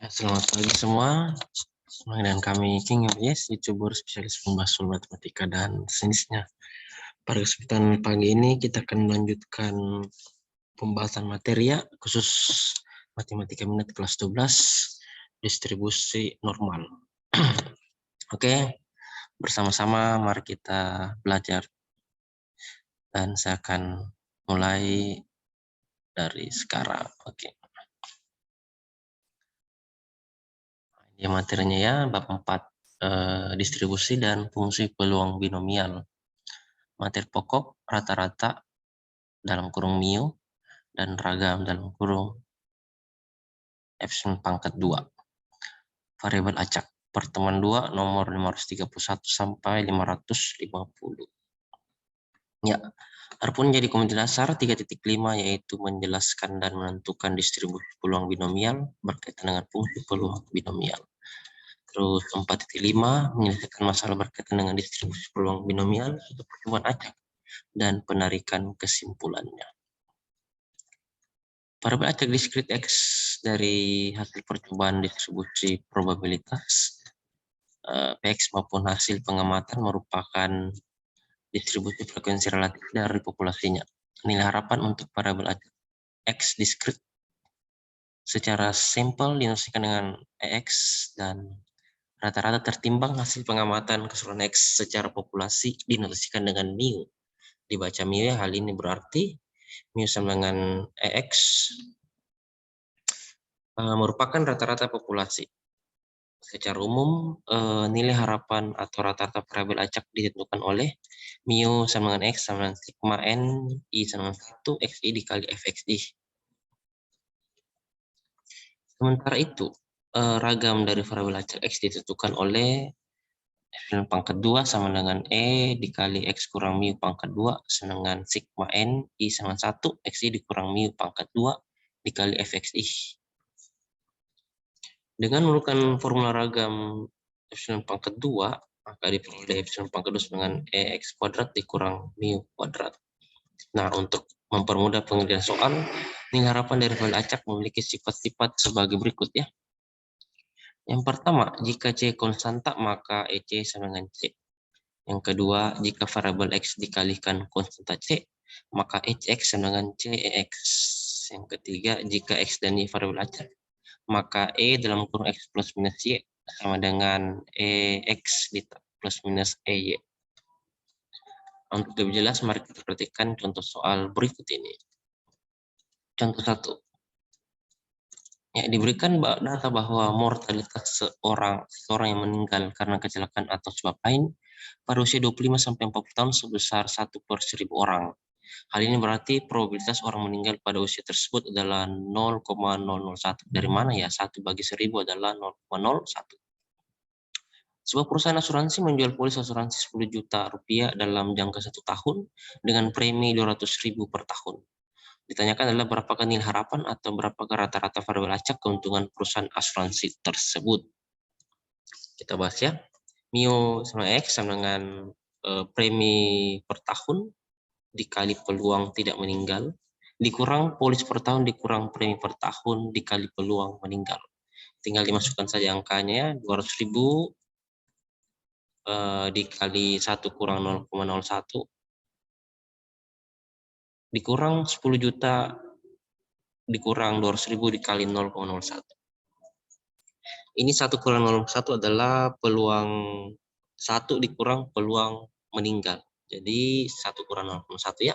Ya, selamat pagi semua. Dengan kami King Yes, YouTuber spesialis pembahas matematika dan sainsnya. Pada kesempatan pagi ini kita akan melanjutkan pembahasan materi ya, khusus matematika minat kelas 12, distribusi normal. Oke, bersama-sama mari kita belajar. Dan saya akan mulai dari sekarang. Oke. Ya, materinya ya, bab 4, distribusi dan fungsi peluang binomial. Materi pokok rata-rata dalam kurung mu dan ragam dalam kurung epsilon pangkat 2. Variabel acak pertemuan 2 nomor 531 sampai 550. Ya, adapun jadi komite dasar 3.5 yaitu menjelaskan dan menentukan distribusi peluang binomial berkaitan dengan fungsi peluang binomial. Terus 4.5 menyelesaikan masalah berkaitan dengan distribusi peluang binomial untuk pertemuan acak dan penarikan kesimpulannya. Variabel acak diskrit X dari hasil percobaan distribusi probabilitas Px maupun hasil pengamatan merupakan distribusi frekuensi relatif dari populasinya. Nilai harapan untuk variabel acak X diskrit secara sampel dinosikan dengan EX dan rata-rata tertimbang hasil pengamatan keseluruhan X secara populasi dinotasikan dengan mu. Dibaca mu ya, hal ini berarti mu sama dengan EX merupakan rata-rata populasi. Secara umum, nilai harapan atau rata-rata variabel acak ditentukan oleh mu sama dengan X sama dengan sigma N I sama dengan 1 XI dikali FXI. Sementara itu, ragam dari variabel acak X ditentukan oleh epsilon pangkat 2 sama dengan E dikali X kurang mu pangkat 2 sama dengan sigma N I sama 1 XI dikurang mu pangkat 2 dikali FXI. Dengan menggunakan formula ragam epsilon pangkat 2, maka diperoleh epsilon pangkat 2 dengan EX kuadrat dikurang mu kuadrat. Nah, untuk mempermudah pengerjaan soal, nilai harapan dari variabel acak memiliki sifat-sifat sebagai berikut ya. Yang pertama, jika C konstanta maka EC sama dengan C. Yang kedua, jika variabel X dikalikan konstanta C, maka HX sama dengan CEX. Yang ketiga, jika X dan Y variabel acak, maka E dalam kurung X plus minus Y sama dengan EX plus minus EY. Untuk lebih jelas, mari kita perhatikan contoh soal berikut ini. Contoh 1. Ya, diberikan data bahwa mortalitas seorang yang meninggal karena kecelakaan atau sebab lain pada usia 25-40 tahun sebesar 1/1000 orang. Hal ini berarti probabilitas orang meninggal pada usia tersebut adalah 0,001. Dari mana ya? 1/1000 adalah 0,01. Sebuah perusahaan asuransi menjual polis asuransi 10 juta rupiah dalam jangka 1 tahun dengan premi 200.000 per tahun. Ditanyakan adalah berapakah nilai harapan atau berapakah rata-rata variabel acak keuntungan perusahaan asuransi tersebut. Kita bahas ya. Mu sama X sama dengan premi per tahun dikali peluang tidak meninggal, dikurang polis per tahun dikurangi premi per tahun dikali peluang meninggal. Tinggal dimasukkan saja angkanya, 200.000 dikali 1 kurang 0,01 dikurang 10 juta dikurang 200.000 dikali 0,01. Ini 1 kurang 0,1 adalah peluang 1 dikurang peluang meninggal. Jadi 1 kurang 0,1 ya.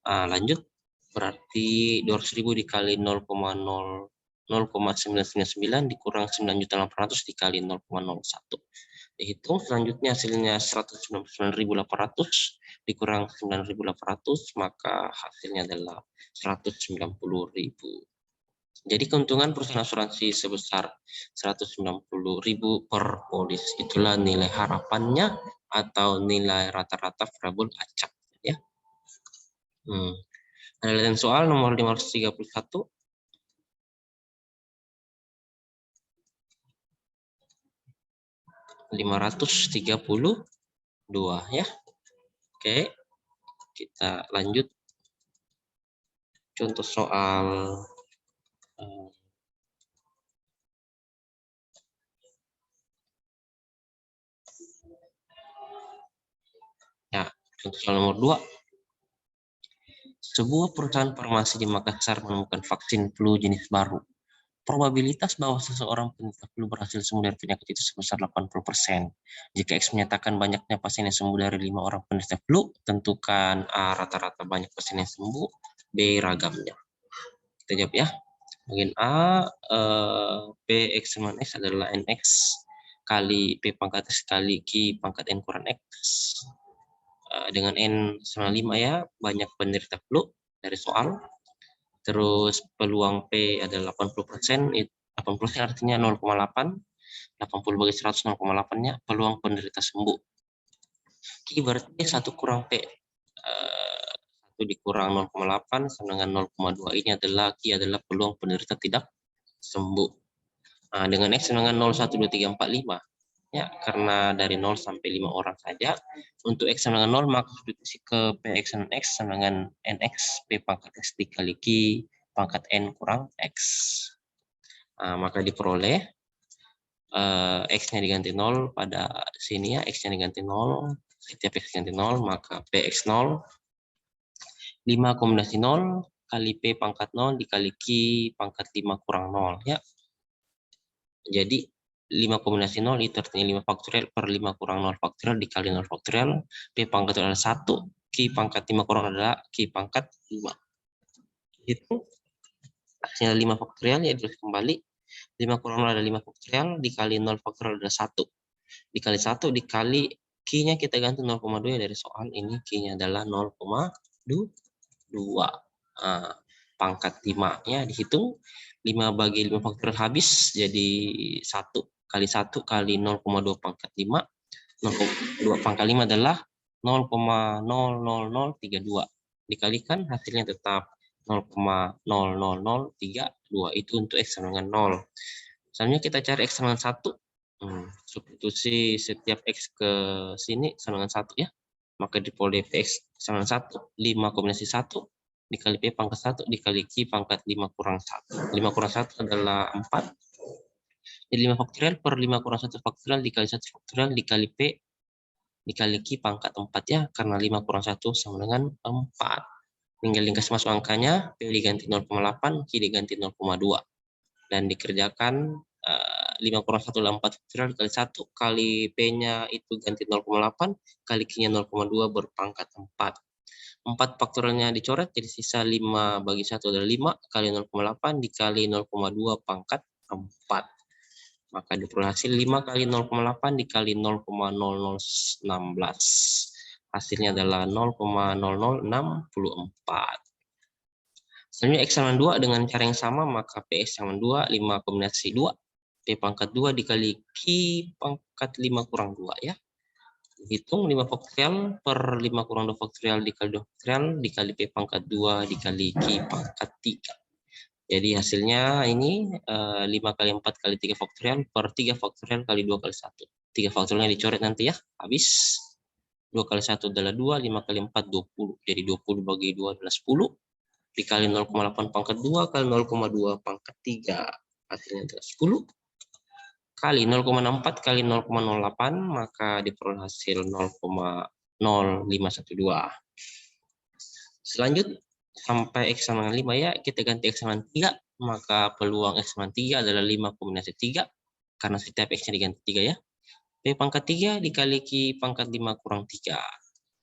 Lanjut, berarti 200.000 dikali 0,999 dikurang 9.800 dikali 0,01. Dihitung selanjutnya hasilnya 199.800 dikurang 9.800, maka hasilnya adalah 190.000. Jadi keuntungan perusahaan asuransi sebesar 190.000 per polis. Itulah nilai harapannya atau nilai rata-rata variabel acak ya. Ada soal nomor 531. Ya. Oke, kita lanjut. Contoh soal Contoh soal nomor 2. Sebuah perusahaan farmasi di Makassar menemukan vaksin flu jenis baru. Probabilitas bahwa seseorang penderita flu berhasil sembuh dari penyakit itu sebesar 80%. Jika X menyatakan banyaknya pasien yang sembuh dari 5 orang penderita flu, tentukan A rata-rata banyak pasien yang sembuh, B ragamnya. Kita jawab ya. Bagian A, P X sama X adalah NX kali P pangkat X kali Q pangkat N kurang X. Dengan N sama 5 ya, banyak penderita flu dari soal. Terus peluang P adalah 80%, 80% artinya 0,8, 80 bagi 100 0,8-nya peluang penderita sembuh. Q berarti 1 kurang P. 1 dikurang 0,8 sama dengan 0,2 ini adalah Q adalah peluang penderita tidak sembuh. Nah, dengan X sama dengan 0, 1, 2, 3, 4, 5. Ya, karena dari 0 sampai 5 orang saja. Untuk X sama dengan 0, maka substitusi ke PX dan X sama dengan NX, P pangkat X dikali Q pangkat N kurang X. Nah, maka diperoleh X-nya diganti 0 pada sini ya, X-nya diganti 0, setiap X diganti 0, maka PX 0, 5 kombinasi 0, kali P pangkat 0 dikali Q pangkat 5 kurang 0 ya. Jadi 5 kombinasi 0 itu artinya 5 faktorial per 5 kurang 0 faktorial dikali 0 faktorial, P pangkat adalah 1, Q pangkat 5 kurang adalah Q pangkat 5. Itu hasilnya 5 faktorial ya, terus kembali 5 kurang 0 ada 5 faktorial, dikali 0 faktorial ada 1. Dikali 1, dikali Q-nya kita ganti 0,2 ya, dari soal ini Q-nya adalah 0,2. Nah, pangkat 5-nya dihitung, 5 bagi 5 faktorial habis, jadi 1 kali 1 kali 0,2 pangkat 5, 0,2 pangkat 5 adalah 0,00032. Dikalikan hasilnya tetap 0,00032, itu untuk X sama dengan 0. Selanjutnya kita cari X sama dengan 1. Substitusi setiap X ke sini sama dengan 1 ya. Maka diperoleh X sama dengan 1, 5 kombinasi 1 dikali P pangkat 1 dikali Q pangkat 5 kurang 1. 5 kurang 1 adalah 4. Jadi 5 faktorial per 5 kurang 1 faktorial dikali 1 faktorial dikali P dikali Q pangkat 4 ya, karena 5 kurang 1 sama dengan 4. Tinggal ringkas masuk angkanya, P diganti 0,8, Q diganti 0,2. Dan dikerjakan 5 kurang 1 adalah 4 faktorial dikali 1, kali P-nya itu ganti 0,8, kali Q-nya 0,2 berpangkat 4. 4 faktorialnya dicoret, jadi sisa 5 bagi 1 adalah 5, kali 0,8 dikali 0,2 pangkat 4. Maka diperoleh hasil 5 kali 0,8 dikali 0,0016. Hasilnya adalah 0,0064. Selanjutnya X sama 2 dengan cara yang sama, maka PX sama 2, 5 kombinasi 2. P pangkat 2 dikali Q pangkat 5 kurang 2 ya. Hitung 5 faktorial per 5 kurang 2 faktorial dikali 2 faktorial dikali P pangkat 2 dikali Q pangkat 3. Jadi hasilnya ini 5 kali 4 kali 3 faktorial per 3 faktorial kali 2 kali 1. 3 faktorialnya dicoret nanti ya, habis. 2 kali 1 adalah 2, 5 kali 4 20. Jadi 20 bagi 2 adalah 10. Dikali 0,8 pangkat 2 kali 0,2 pangkat 3. Hasilnya adalah 10. Kali 0,64 kali 0,08, maka diperoleh hasil 0,0512. Selanjutnya sampai X sama dengan 5 ya, kita ganti X sama 3, maka peluang X sama 3 adalah 5 kombinasi 3, karena setiap X-nya diganti 3 ya. P pangkat 3 dikali Q pangkat 5 kurang 3.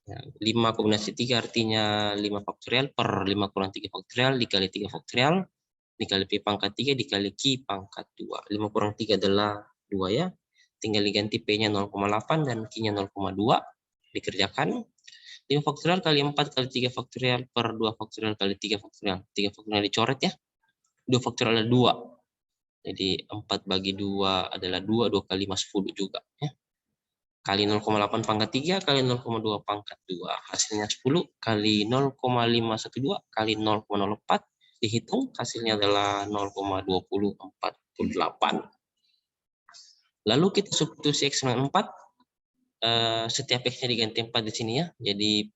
Ya, 5 kombinasi 3 artinya 5 faktorial per 5 kurang 3 faktorial dikali 3 faktorial dikali P pangkat 3 dikali Q pangkat 2. 5 kurang 3 adalah 2 ya. Tinggal diganti P-nya 0,8 dan Q-nya 0,2. Dikerjakan. 5 faktorial kali 4 kali 3 faktorial per 2 faktorial kali 3 faktorial. 3 faktorial dicoret ya. 2 faktorial adalah 2. Jadi 4 bagi 2 adalah 2. 2 kali 5, 10 juga ya. Kali 0,8 pangkat 3 kali 0,2 pangkat 2. Hasilnya 10 kali 0,512 kali 0,04. Dihitung hasilnya adalah 0,2048. Lalu kita substitusi X dengan 4. Setiap X-nya diganti 4 di sini ya. Jadi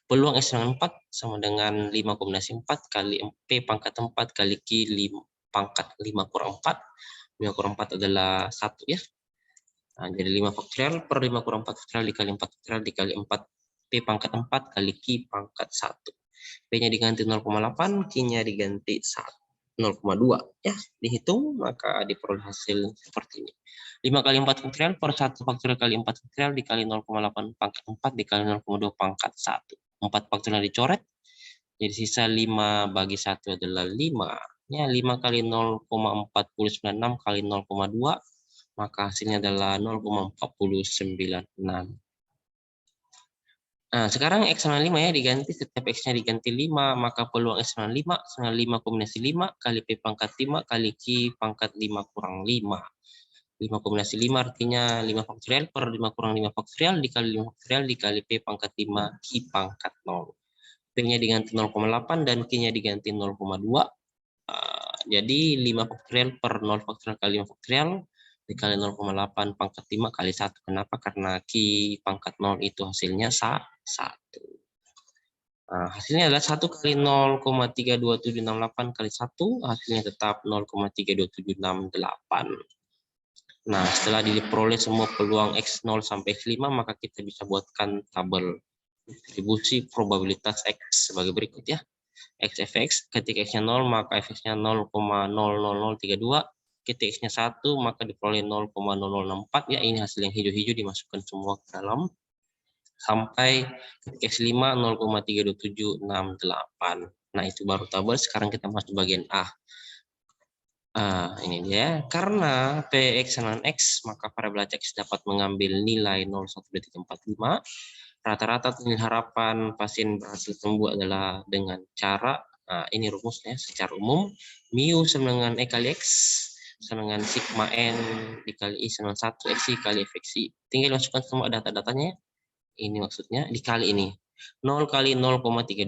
peluang X dengan 4 sama dengan 5 kombinasi 4 kali P pangkat 4 kali Q pangkat 5 kurang 4. 5 kurang 4 adalah 1 ya. Nah, jadi 5 faktorial per 5 kurang 4 faktorial dikali 4 faktorial dikali 4 P pangkat 4 kali Q pangkat 1. P-nya diganti 0,8, Q-nya diganti 0,2. Ya, dihitung, maka diperoleh hasil seperti ini. 5 kali 4 faktorial per 1 faktorial kali 4 faktorial dikali 0,8 pangkat 4 dikali 0,2 pangkat 1. 4 faktorial dicoret, jadi sisa 5 bagi 1 adalah 5. Ya, 5 kali 0,496 kali 0,2, maka hasilnya adalah 0,496. Nah, sekarang X sama 5 ya diganti, setiap X-nya diganti 5, maka peluang X sama 5, sama 5 kombinasi 5, kali P pangkat 5, kali Q pangkat 5 kurang 5. 5 kombinasi 5 artinya 5 faktorial per 5 kurang 5 faktorial, dikali 5 faktorial, dikali P pangkat 5, Q pangkat 0. P-nya diganti 0,8 dan Q-nya diganti 0,2. Jadi 5 faktorial per 0 faktorial kali 5 faktorial dikali 0,8 pangkat 5 kali 1. Kenapa? Karena Q pangkat 0 itu hasilnya 1. Nah, hasilnya adalah 1 kali 0,32768 kali 1, hasilnya tetap 0,32768. Nah, setelah diperoleh semua peluang X0 sampai X5, maka kita bisa buatkan tabel distribusi probabilitas X sebagai berikut ya. X fx, ketika X-nya 0, maka fx-nya 0,00032. Ketika X-nya 1, maka diperoleh 0,0064. Ya, ini hasil yang hijau-hijau dimasukkan semua ke dalam. Sampai ketika X5, 0,32768. Nah, itu baru tabel. Sekarang kita masuk bagian A. Ini dia. Karena Px sama X, maka variabel X dapat mengambil nilai 0,12345. Rata-rata nilai harapan pasien berhasil sembuh adalah dengan cara, ini rumusnya secara umum, mu sama dengan E kali X, sama dengan sigma N dikali I sama 1 XI kali FXI. Tinggal masukkan semua data-datanya. Ini maksudnya dikali ini. 0 kali 0,32.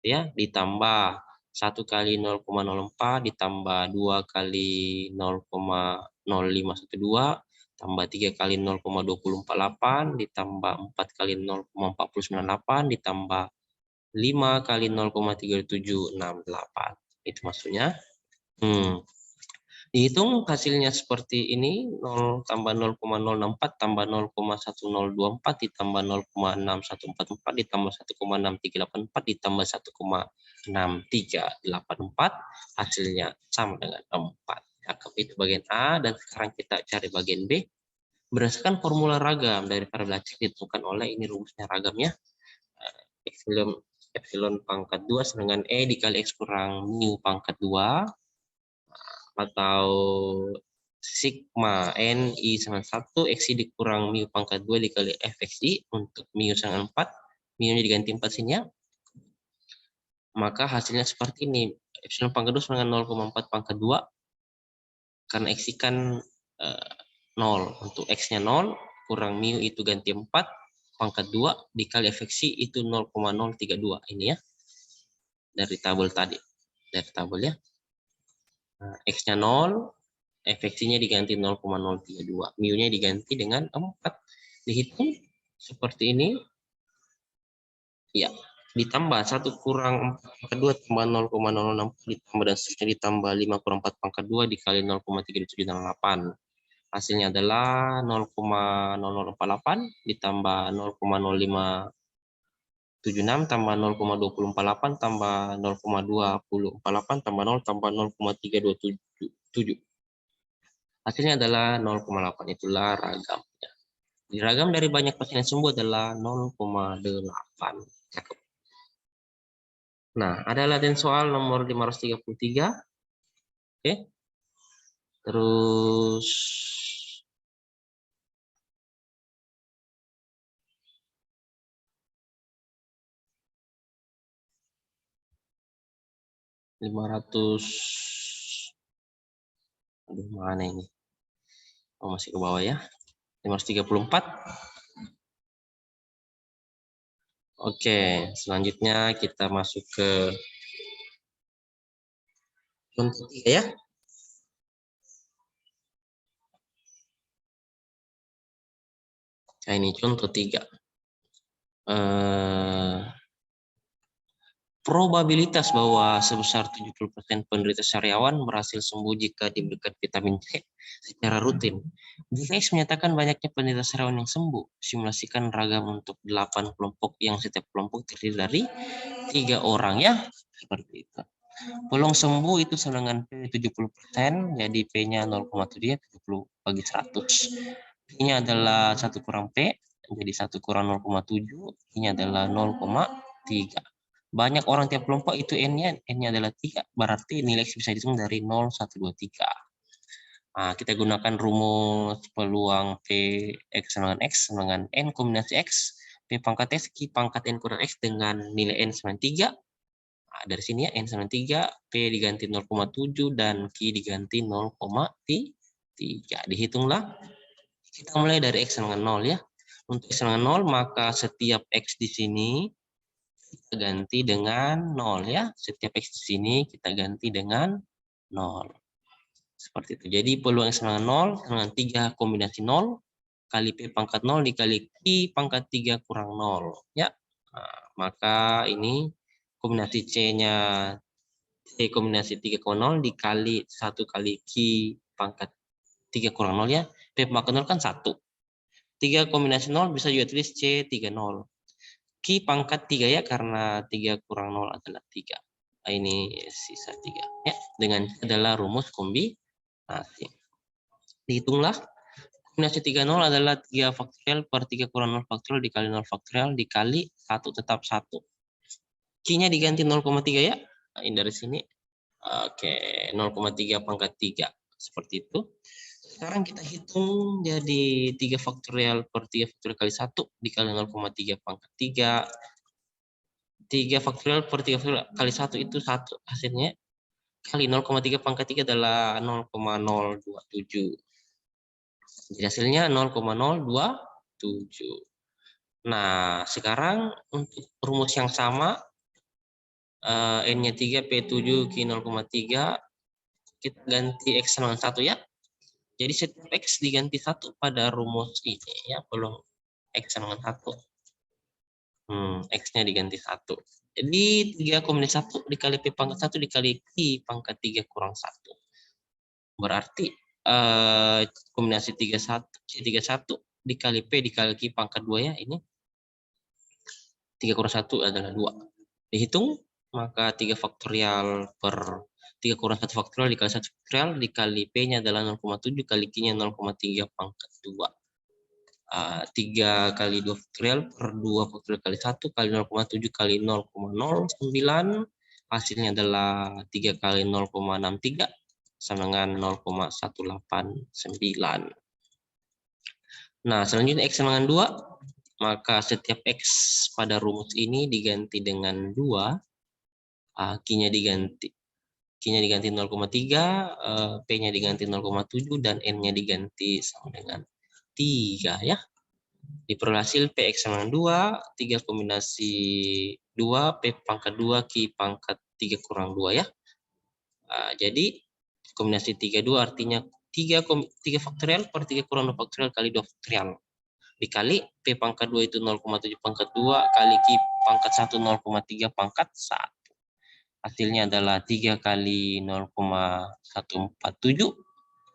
Ya, ditambah 1 kali 0,04 ditambah 2 kali 0,0512 tambah 3 kali 0,2048 ditambah 4 kali 0,4098 ditambah 5 kali 0,3768. Itu maksudnya. Dihitung hasilnya seperti ini, 0 tambah 0,064 tambah 0,1024 ditambah 0,6144 ditambah 1,6384 ditambah 1,6384, hasilnya sama dengan 4. Cakep, itu bagian A, dan sekarang kita cari bagian B. Berdasarkan formula ragam dari variabel X ditentukan oleh, ini rumusnya ragamnya, epsilon pangkat 2 sama dengan E dikali X kurang mu pangkat 2, atau sigma N I sama 1 XI dikurang mu pangkat 2 dikali FXI. Untuk mu sama 4, mu-nya diganti 4 sini ya. Maka hasilnya seperti ini. Epsilon pangkat 2 sama dengan 0,4 pangkat 2. Karena XI kan 0. Untuk X-nya 0, kurang mu itu ganti 4, pangkat 2 dikali FXI itu 0,032. Ini ya. Dari tabel tadi. Dari tabel ya. X-nya 0, FX-nya diganti 0,032. Mu-nya diganti dengan 4. Dihitung seperti ini. Ya, ditambah 1 kurang 4 pangkat 2 tambah 0,064 ditambah dan seterusnya ditambah 5 kurang 4 pangkat 2 dikali 0,3768. Hasilnya adalah 0,0048 ditambah 0,0576 tambah 0,2048 tambah 0,2048 tambah 0 tambah 0,3277. Hasilnya adalah 0,8. Itulah ragamnya. Di ragam dari banyak pasien yang sembuh adalah 0,8. Cakep. Nah, ada latihan soal nomor 533. Oke. Terus aduh, mana ini? Oh, masih ke bawah ya. 534. Oke, selanjutnya kita masuk ke contoh 3 ya. Nah, ini contoh 3. Probabilitas bahwa sebesar 70% penderita sariawan berhasil sembuh jika diberikan vitamin C secara rutin. Jika X menyatakan banyaknya penderita sariawan yang sembuh, simulasikan ragam untuk 8 kelompok yang setiap kelompok terdiri dari 3 orang ya. Seperti itu. Peluang sembuh itu sama dengan P 70%, jadi P-nya 0,7 ya, 70 bagi 100. P-nya adalah 1 kurang P, jadi 1 kurang 0,7, P-nya adalah 0,3. Banyak orang tiap kelompok itu N-nya adalah 3, berarti nilai X bisa dihitung dari 0, 1, 2, 3. Nah, kita gunakan rumus peluang P X sama dengan X sama dengan N kombinasi X, P pangkat X, Q pangkat N kurang X dengan nilai N sama 3. Nah, dari sini ya, N sama 3, P diganti 0,7, dan Q diganti 0,3. Dihitunglah. Kita mulai dari X sama dengan 0 ya. Untuk X sama dengan 0, maka setiap X di sini kita ganti dengan 0 ya. Setiap X di sini kita ganti dengan 0. Seperti itu. Jadi peluang X sama dengan 0 dengan 3 kombinasi 0 kali P pangkat 0 dikali Q pangkat 3 kurang 0 ya. Nah, maka ini kombinasi C-nya C kombinasi 3,0 dikali 1 kali Q pangkat 3 kurang 0 ya. P pangkat 0 kan 1. 3 kombinasi 0 bisa juga tulis C 30. Q pangkat 3 ya, karena 3 kurang 0 adalah 3. Nah, ini sisa 3 ya. Dengan adalah rumus kombinasi. Dihitunglah. Kombinasi 30 adalah 3 faktorial per 3 kurang 0 faktorial dikali 0 faktorial dikali 1 tetap 1. Q-nya diganti 0,3 ya. Nah, ini dari sini. Oke, 0,3 pangkat 3. Seperti itu. Sekarang kita hitung jadi 3 faktorial per 3 faktorial kali 1 dikali 0,3 pangkat 3. 3 faktorial per 3 faktorial kali 1 itu 1 hasilnya. Kali 0,3 pangkat 3 adalah 0,027. Jadi hasilnya 0,027. Nah, sekarang untuk rumus yang sama, N-nya 3, P7, Q 0,3, kita ganti X sama 1 ya. Jadi setiap X diganti 1 pada rumus ini ya, belum X sama 1. X-nya diganti 1. Jadi 3 kombinasi 1 dikali P pangkat 1 dikali Q pangkat 3 kurang 1. Berarti kombinasi 31, C31 dikali P dikali Q pangkat 2 ya, ini 3 kurang 1 adalah 2. Dihitung, maka 3 faktorial per 3 kurang 1 faktorial dikali 1 faktorial dikali P-nya adalah 0,7 kali Q-nya 0,3 pangkat 2. 3 kali 2 faktorial per 2 faktorial kali 1 kali 0,7 kali 0,09, hasilnya adalah 3 kali 0,63 sama dengan 0,189. Nah, selanjutnya X sama dengan 2, maka setiap X pada rumus ini diganti dengan 2, Q-nya diganti 0,3, P-nya diganti 0,7, dan N-nya diganti sama dengan 3 ya. Diperoleh hasil PX sama dengan 2, 3 kombinasi 2, P pangkat 2, Q pangkat 3 kurang 2 ya. Jadi kombinasi 32 artinya 3 faktorial per 3 kurang 2 faktorial kali 2 faktorial. Dikali P pangkat 2 itu 0,7 pangkat 2 kali Q pangkat 1 0,3 pangkat 1. Hasilnya adalah 3 kali 0,147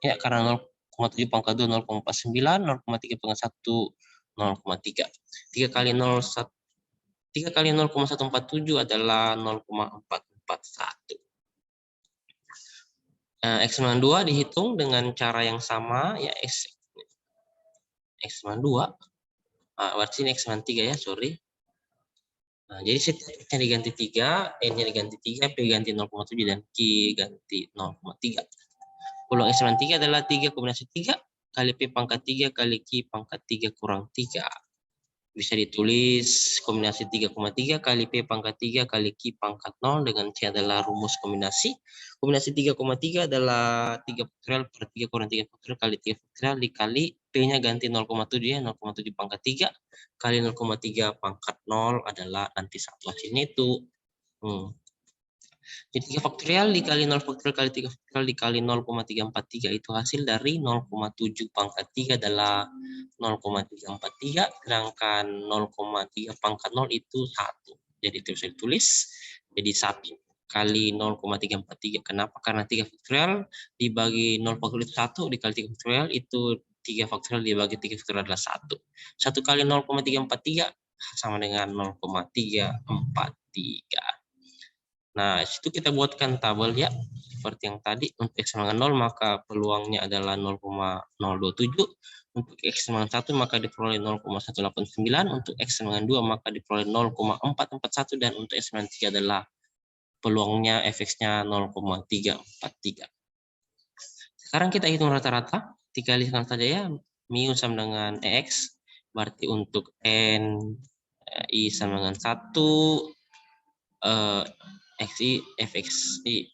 ya, karena 0,7 pangkat 2 0,49, 0,3 pangkat 1 0,3. 3 kali 0,147 adalah 0,441. X sama 2 dihitung dengan cara yang sama ya, X sama 2. Berarti ini X sama 3 ya, sorry. Nah, jadi setiapnya diganti 3, N-nya diganti 3, P ganti 0,7, dan Q ganti 0,3. Peluang X sama 3 adalah 3 kombinasi 3 kali P pangkat 3 kali Q pangkat 3 kurang 3. Bisa ditulis kombinasi 3,3 kali P pangkat 3 kali Q pangkat 0 dengan C adalah rumus kombinasi. Kombinasi 3,3 adalah 3 faktorial per 3 kurang 3 faktorial kali 3 faktorial dikali P-nya ganti 0,7 ya, 0,7 pangkat 3 kali 0,3 pangkat 0 adalah nanti 1. Hasilnya itu. Jadi 3 faktorial dikali 0 faktorial kali 3 faktorial dikali 0,343 itu hasil dari 0,7 pangkat 3 adalah 0,343, sedangkan 0,3 pangkat 0 itu 1. Jadi itu bisa ditulis Jadi 1 kali 0,343. Kenapa? Karena 3 faktorial dibagi 0 faktorial 1 dikali 3 faktorial itu 3 faktorial dibagi 3 faktorial adalah 1. 1 kali 0,343 sama dengan 0,343. Nah, situ kita buatkan tabel ya. Seperti yang tadi, untuk X sama dengan 0 maka peluangnya adalah 0,027. Untuk X sama dengan 1 maka diperoleh 0,189. Untuk X sama dengan 2 maka diperoleh 0,441. Dan untuk X sama dengan 3 adalah peluangnya fx-nya 0,343. Sekarang kita hitung rata-rata, dikalikan saja ya, mu sama dengan EX, berarti untuk N I sama dengan 1, XI, FXI.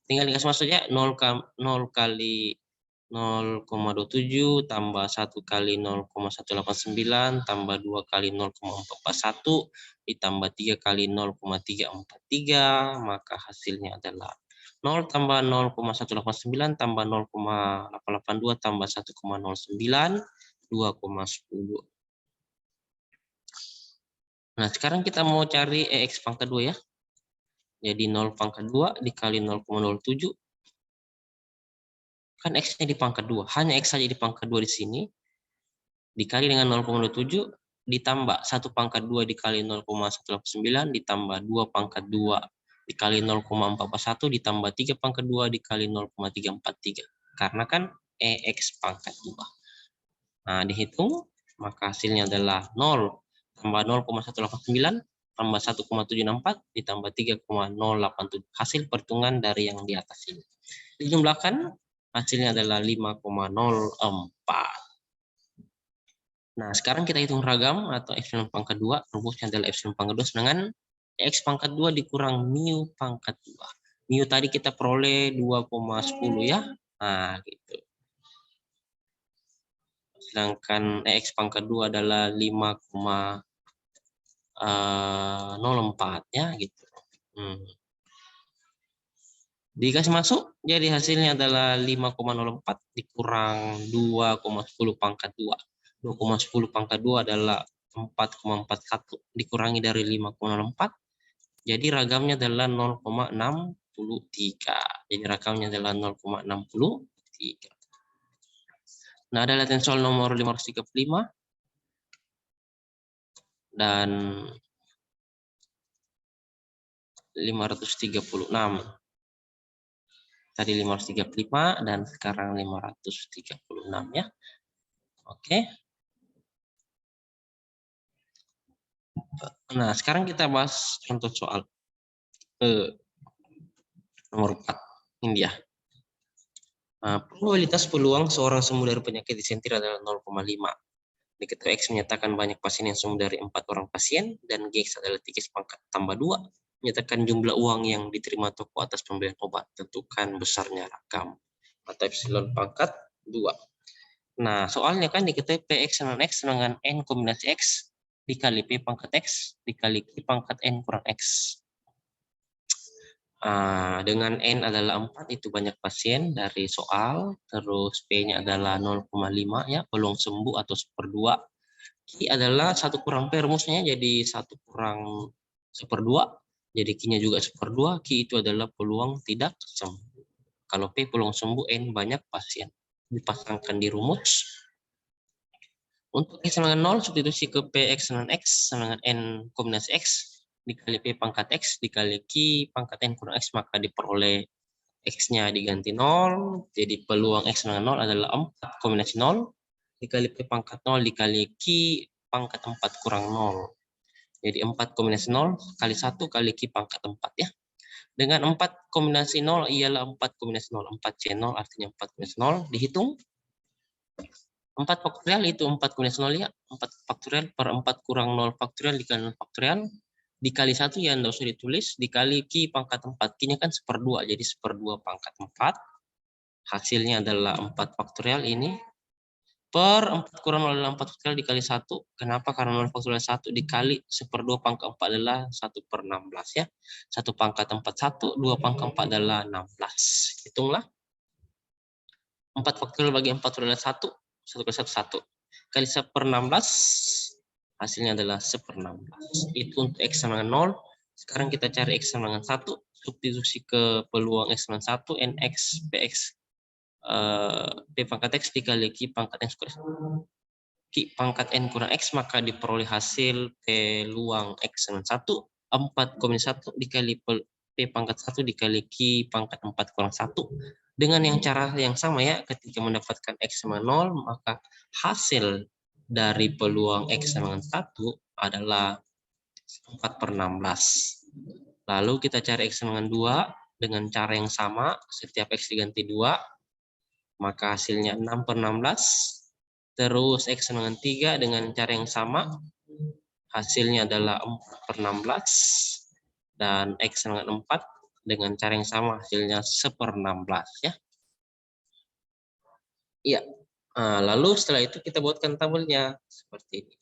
Tinggal dikasih masuk ya, 0 kali 0,27 tambah 1 kali 0,189 tambah 2 kali 0,441 ditambah 3 kali 0,343, maka hasilnya adalah 0 tambah 0,189 tambah 0,882 tambah 1,09, 2,10. Nah, sekarang kita mau cari EX pangkat 2 ya. Jadi 0 pangkat 2 dikali 0,07. Kan X-nya di pangkat 2, hanya X saja di pangkat 2 di sini, dikali dengan 0,27, ditambah 1 pangkat 2 dikali 0,189, ditambah 2 pangkat 2 dikali 0,441, ditambah 3 pangkat 2 dikali 0,343. Karena kan EX pangkat 2. Nah, dihitung, maka hasilnya adalah 0 tambah 0,189, tambah 1,764, ditambah 3,087. Hasil perhitungan dari yang di atas ini. Dijumlahkan, hasilnya adalah 5,04. Nah, sekarang kita hitung ragam atau epsilon pangkat 2. Rumusnya adalah epsilon pangkat 2 dengan X pangkat 2 dikurang mu pangkat 2. Mu tadi kita peroleh 2,10 ya. Nah, gitu. Sedangkan X pangkat 2 adalah 5,04 ya, gitu. Dikasih masuk, jadi hasilnya adalah 5,04 dikurang 2,10 pangkat 2. 2,10 pangkat 2 adalah 4,41 dikurangi dari 5,04. Jadi ragamnya adalah 0,63. Jadi ragamnya adalah 0,63. Nah, ada latihan soal nomor 535 dan 536. Tadi 535 dan sekarang 536 ya. Oke. Nah, sekarang kita bahas contoh soal nomor 4. Ini dia. Probabilitas peluang seorang sembuh dari penyakit disentery adalah 0,5. Diketahui X menyatakan banyak pasien yang sembuh dari 4 orang pasien, dan GX adalah 3 pangkat tambah 2. Menyatakan jumlah uang yang diterima toko atas pembelian obat. Tentukan besarnya ragam atau epsilon pangkat 2. Nah, soalnya kan diketahui PX dengan X dengan N kombinasi X dikali P pangkat X dikali Q pangkat N kurang X. Dengan N adalah 4, itu banyak pasien dari soal, terus P-nya adalah 0,5 ya, peluang sembuh atau 1/2. Q adalah 1 kurang P rumusnya, jadi 1 kurang 1/2, jadi Q-nya juga 1/2, Q itu adalah peluang tidak sembuh. Kalau P peluang sembuh, N banyak pasien. Dipasangkan di rumus. Untuk X sama dengan 0, substitusi ke PX dengan X sama dengan N kombinasi X dikali P pangkat X dikali Q pangkat N kurang X, maka diperoleh X-nya diganti 0, jadi peluang X sama dengan 0 adalah 4 kombinasi 0 dikali P pangkat 0 dikali Q pangkat 4 kurang 0. Jadi 4 kombinasi 0 kali 1 kali Q pangkat 4 ya. Dengan 4 kombinasi 0 ialah 4 kombinasi 0. 4C0 artinya 4 kombinasi 0. Dihitung. 4 faktorial itu 4 kombinasi 0 ya. 4 faktorial per 4 kurang 0 faktorial dikali 0 faktorial. Dikali 1 ya tidak usah ditulis. Dikali Q pangkat 4. Q-nya kan 1/2. Jadi 1/2 pangkat 4. Hasilnya adalah 4 faktorial ini. Per 4 kurang 0 adalah 4 faktorial dikali 1. Kenapa? Karena 0 faktorial 1 dikali 1/2 pangkat 4 adalah 1/16 ya. 1 pangkat 4 1, 2 pangkat 4 adalah 16. Hitunglah. 4 faktorial bagi 4 faktorial 1. 1 kali 1, 1. Kali 1/16, hasilnya adalah 1/16. Itu untuk X sama dengan 0. Sekarang kita cari X sama dengan 1, substitusi ke peluang X sama 1, NX PX P pangkat X dikali Q pangkat X kurang Q pangkat N kurang X, maka diperoleh hasil peluang X sama 1, 4,1 dikali P pangkat 1 dikali Q pangkat 4 kurang 1. Dengan yang cara yang sama ya, ketika mendapatkan X sama 0, maka hasil dari peluang X sama dengan 1 adalah 4/16. Lalu kita cari X sama dengan 2 dengan cara yang sama, setiap X diganti 2, maka hasilnya 6/16. Terus X sama dengan 3 dengan cara yang sama, hasilnya adalah 4/16. Dan X sama dengan 4 dengan cara yang sama, hasilnya 1/16 ya. Iya. Nah, lalu setelah itu kita buatkan tabelnya seperti ini.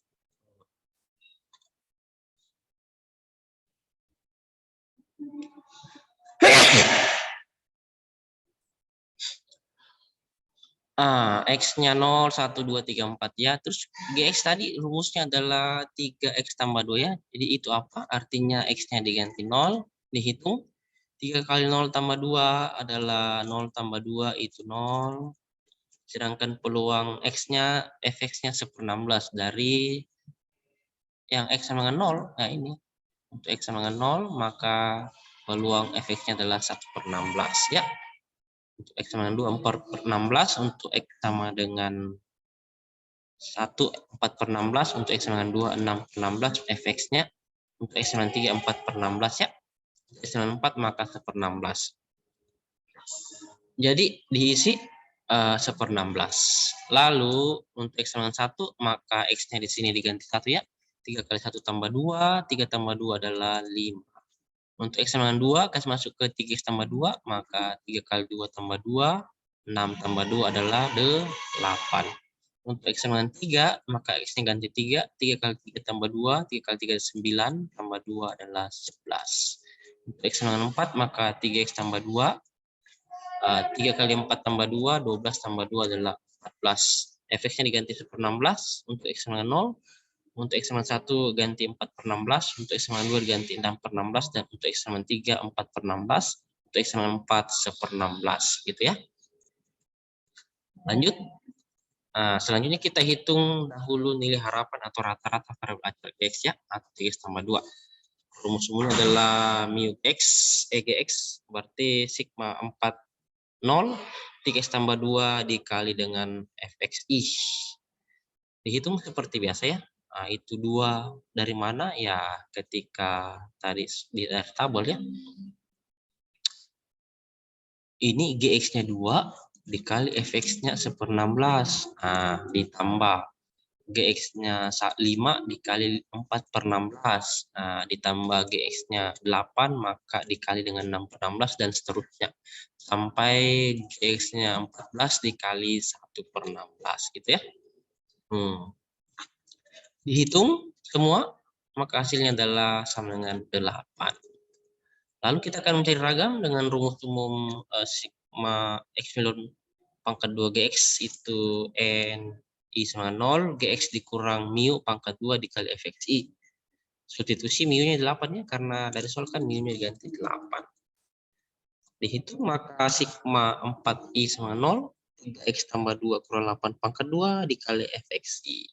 X-nya 0, 1, 2, 3, 4 ya. Terus GX tadi rumusnya adalah 3X tambah 2 ya. Jadi itu apa? Artinya X-nya diganti 0, dihitung. 3 kali 0 tambah 2 adalah 0 tambah 2 itu 0. Sedangkan peluang X-nya, Fx-nya 1/16 dari yang X sama dengan 0. Nah ini, untuk X sama dengan 0, maka peluang Fx-nya adalah 1/16 ya. Untuk X sama dengan 2, 4/16. Untuk X sama dengan 1, 4/16. Untuk X sama dengan 2, 6/16. Fx-nya untuk X sama dengan 3, 4/16 ya. Untuk X sama dengan 4, maka 1/16. Jadi diisi 1/16. Lalu untuk X sama dengan 1, maka X-nya di sini diganti 1 ya. 3 kali 1 tambah 2, 3 tambah 2 adalah 5. Untuk X sama dengan 2, kasih masuk ke 3X tambah 2, maka 3 kali 2 tambah 2, 6 tambah 2 adalah 8. Untuk X sama dengan 3, maka X-nya ganti 3, 3 kali 3 tambah 2, 3 kali 3 9, tambah 2 adalah 11. Untuk X sama dengan 4, maka 3X tambah 2, 3 kali 4 tambah 2, 12 tambah 2 adalah 14. Fx-nya diganti 1/16, untuk X sama dengan 0, untuk X sama 1 ganti 4/16, untuk X sama 2 diganti 6/16, dan untuk X sama 3 4/16, untuk X sama 4 1/16 gitu ya. Lanjut. Selanjutnya kita hitung dahulu nilai harapan atau rata-rata variabel acuan X ya, atau 3X tambah 2. Rumus umumnya adalah mu X, EGX, berarti sigma 4 0, 3X tambah 2 dikali dengan Fxi. Dihitung seperti biasa ya. Nah, itu 2 dari mana? Ya, ketika tadi di tabel ya. Ini Gx-nya 2 dikali Fx-nya 1/16. Nah, ditambah Gx-nya 5 dikali 4/16. Nah, ditambah Gx-nya 8, maka dikali dengan 6/16 dan seterusnya. Sampai Gx-nya 14 dikali 1/16 gitu ya. Dihitung semua, maka hasilnya adalah sama dengan 8. Lalu kita akan mencari ragam dengan rumus umum sigma X milon pangkat 2 Gx itu N I sama 0, Gx dikurang mu pangkat 2 dikali Fxi. Substitusi mu-nya 8 ya, karena dari soal kan mu-nya diganti 8. Dihitung maka sigma 4i sama 0, 3x tambah 2 kurang 8 pangkat 2 dikali Fxi.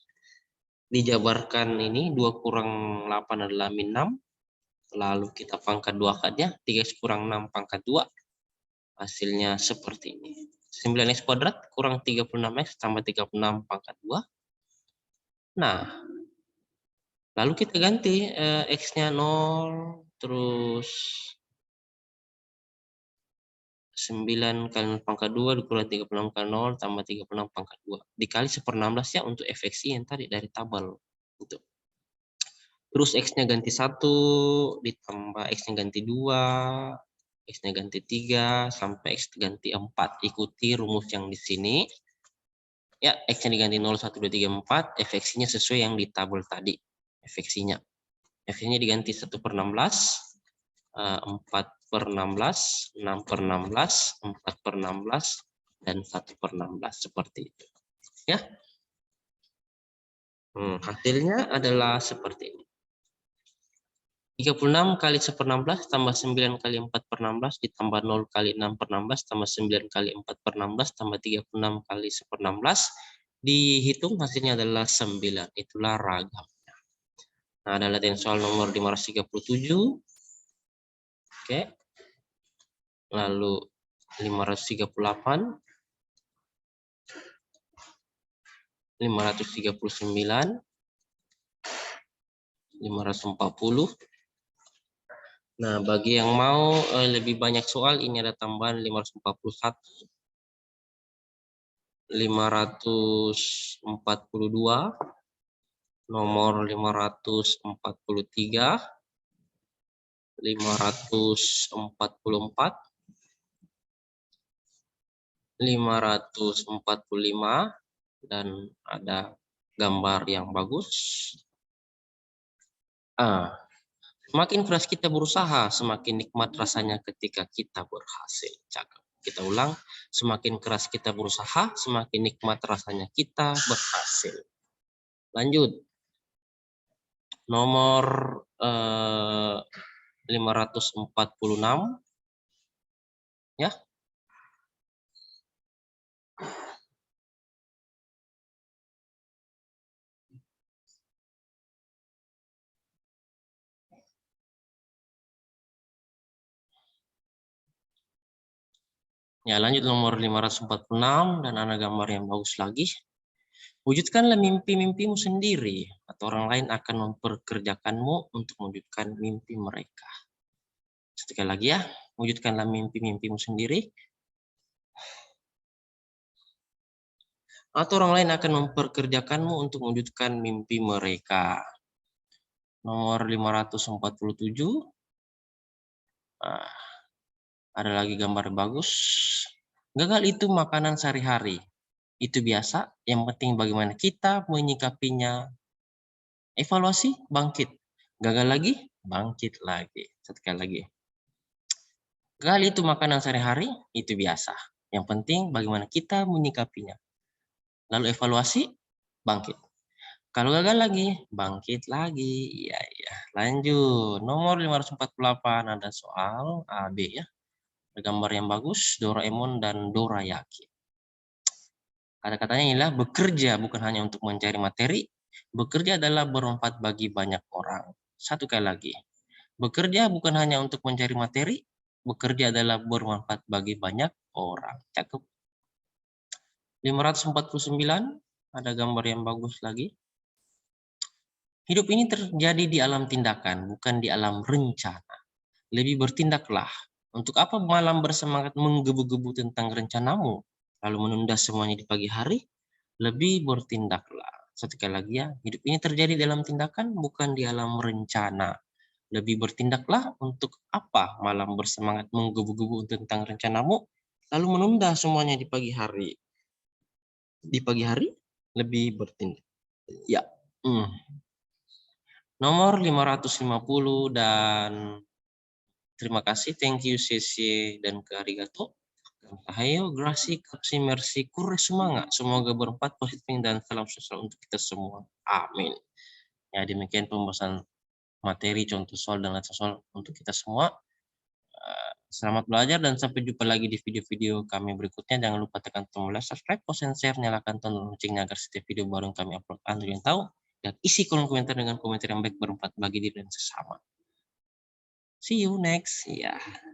Dijabarkan ini 2 kurang 8 adalah min 6. Lalu kita pangkat 2 akadnya, 3x kurang 6 pangkat 2. Hasilnya seperti ini. 9x kuadrat kurang 36x tambah 36 pangkat 2. Nah, lalu kita ganti x-nya 0, terus 9 kali 0 pangkat 2 dikurang 36 kali 0 tambah 36 pangkat 2. Dikali 1/16 ya untuk Fxi yang tadi dari tabel. Gitu. Terus X-nya ganti 1, ditambah X-nya ganti 2, X-nya ganti 3, sampai X ganti 4. Ikuti rumus yang di sini. Ya, X-nya diganti 0, 1, 2, 3, 4. Fx-nya sesuai yang di tabel tadi. Fx-nya. Fx-nya diganti 1/16, 4/16, 6/16, 4/16, dan 1/16. Seperti itu. Ya. Hasilnya adalah seperti ini. 36 kali 1/16 tambah 9 kali 4/16 ditambah 0 kali 6/16 tambah 9 kali 4/16 tambah 36 kali 1/16. Dihitung hasilnya adalah 9. Itulah ragamnya. Nah, ada latihan soal nomor 537. Oke. Lalu 538. 539. 540. Nah, bagi yang mau lebih banyak soal, ini ada tambahan 541, 542, nomor 543, 544, 545, dan ada gambar yang bagus. Semakin keras kita berusaha, semakin nikmat rasanya ketika kita berhasil. Cakep. Kita ulang, semakin keras kita berusaha, semakin nikmat rasanya kita berhasil. Lanjut. Nomor 546. Ya. Ya, lanjut nomor 546 dan ada gambar yang bagus lagi. Wujudkanlah mimpi-mimpimu sendiri, atau orang lain akan memperkerjakanmu untuk mewujudkan mimpi mereka. Sekali lagi ya, wujudkanlah mimpi-mimpimu sendiri, atau orang lain akan memperkerjakanmu untuk mewujudkan mimpi mereka. Nomor 547. Nah, ada lagi gambar bagus. Gagal itu makanan sehari-hari. Itu biasa, yang penting bagaimana kita menyikapinya. Evaluasi, bangkit. Gagal lagi, bangkit lagi. Sekali lagi. Gagal itu makanan sehari-hari, itu biasa. Yang penting bagaimana kita menyikapinya. Lalu evaluasi, bangkit. Kalau gagal lagi, bangkit lagi. Iya, iya. Lanjut. Nomor 548 ada soal AB ya. Ada gambar yang bagus, Doraemon dan Dorayaki. Kata-katanya inilah bekerja bukan hanya untuk mencari materi, bekerja adalah bermanfaat bagi banyak orang. Satu kali lagi. Bekerja bukan hanya untuk mencari materi, bekerja adalah bermanfaat bagi banyak orang. Cakep. 549 ada gambar yang bagus lagi. Hidup ini terjadi di alam tindakan, bukan di alam rencana. Lebih bertindaklah. Untuk apa malam bersemangat menggebu-gebu tentang rencanamu, lalu menunda semuanya di pagi hari? Lebih bertindaklah. Satu kali lagi ya, hidup ini terjadi dalam tindakan, bukan di alam rencana. Lebih bertindaklah. Untuk apa malam bersemangat menggebu-gebu tentang rencanamu, lalu menunda semuanya di pagi hari? Di pagi hari, lebih bertindak. Ya. Nomor 550 dan terima kasih, thank you, Sisi dan Arigato. Ayo, grasi, kapsi, mercy, kure semangat. Semoga berempat positif dan salam sosial untuk kita semua. Amin. Ya, demikian pembahasan materi, contoh soal, dan lain soal untuk kita semua. Selamat belajar dan sampai jumpa lagi di video-video kami berikutnya. Jangan lupa tekan tombol like, subscribe, post, and share, nyalakan tombol loncengnya agar setiap video baru yang kami upload Anda yang tahu. Dan isi kolom komentar dengan komentar yang baik berempat bagi diri dan sesama. See you next. Ya.